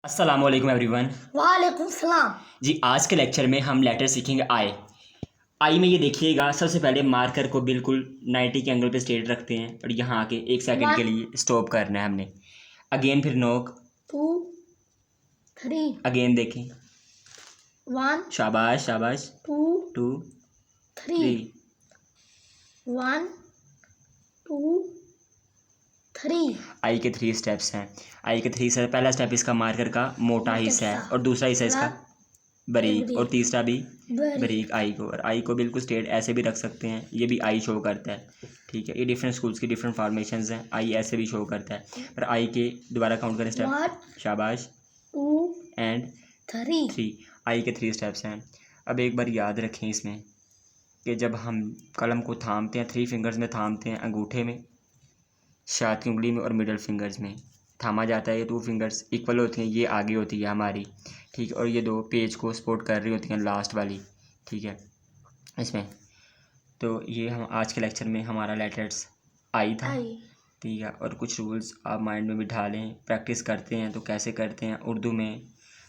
अस्सलाम वालेकुम एवरीवन। वालेकुम सलाम। जी आज के लेक्चर में हम लेटर सीखेंगे आई। आई में ये देखिएगा, सबसे पहले मार्कर को बिल्कुल 90 के एंगल पे स्ट्रेट रखते हैं और यहाँ आके 1 सेकंड के 1 लिए स्टॉप करना है हमने। अगेन फिर नोक, 2 3 अगेन देखें, 1 शाबाश शाबाश, 2 2 3 3। 1 2 3 आई के 3 स्टेप्स हैं। आई के 3 स्टेप, पहला स्टेप इसका मार्कर का मोटा हिस्सा है और दूसरा हिस्सा इसका बारीक और तीसरा भी बारीक आई को। और आई को बिल्कुल स्ट्रेट ऐसे भी रख सकते हैं, ये भी आई शो करता है। ठीक है, ये डिफरेंट स्कूल्स की डिफरेंट फॉर्मेशंस हैं। आई ऐसे भी शो करता है, पर आई के दोबारा काउंट करें स्टेप, शाबाश, 2 एंड 3। आई के 3 स्टेप्स हैं। अब एक बार याद रखें इसमें कि जब हम कलम को थामते हैं, 3 फिंगर्स में थामते हैं, अंगूठे में, शाद की उंगली में और मिडल फिंगर्स में थामा जाता है। ये 2 फिंगर्स इक्वल होती हैं, ये आगे होती है हमारी, ठीक है, और ये 2 पेज को सपोर्ट कर रही होती हैं, लास्ट वाली, ठीक है इसमें। तो ये हम आज के लेक्चर में हमारा लेटर्स आई था, ठीक है। और कुछ रूल्स आप माइंड में बिठा लें, प्रैक्टिस करते हैं तो कैसे करते हैं। उर्दू में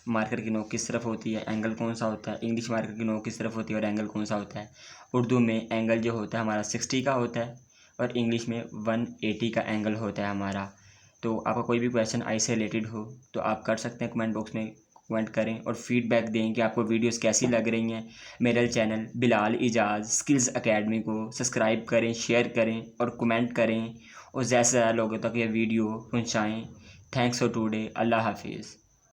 मार्कर की नोक किस तरफ होती है, एंगल कौन सा होता है। इंग्लिश मार्कर की नोक किस तरफ होती है और एंगल कौन सा होता है। उर्दू में एंगल जो होता है हमारा 60 का होता है और इंग्लिश में 180 का एंगल होता है हमारा। तो आपका कोई भी क्वेश्चन आई से रिलेटेड हो तो आप कर सकते हैं, कमेंट बॉक्स में कमेंट करें और फीडबैक दें कि आपको वीडियोस कैसी लग रही हैं। मेरे channel Bilal Ejaz skills academy को सब्सक्राइब करें, शेयर करें और कमेंट करें और ज़्यादा से ज़्यादा लोगों तक ये वीडियो पहुँचाएँ। Thanks for today. अल्लाह हाफिज़।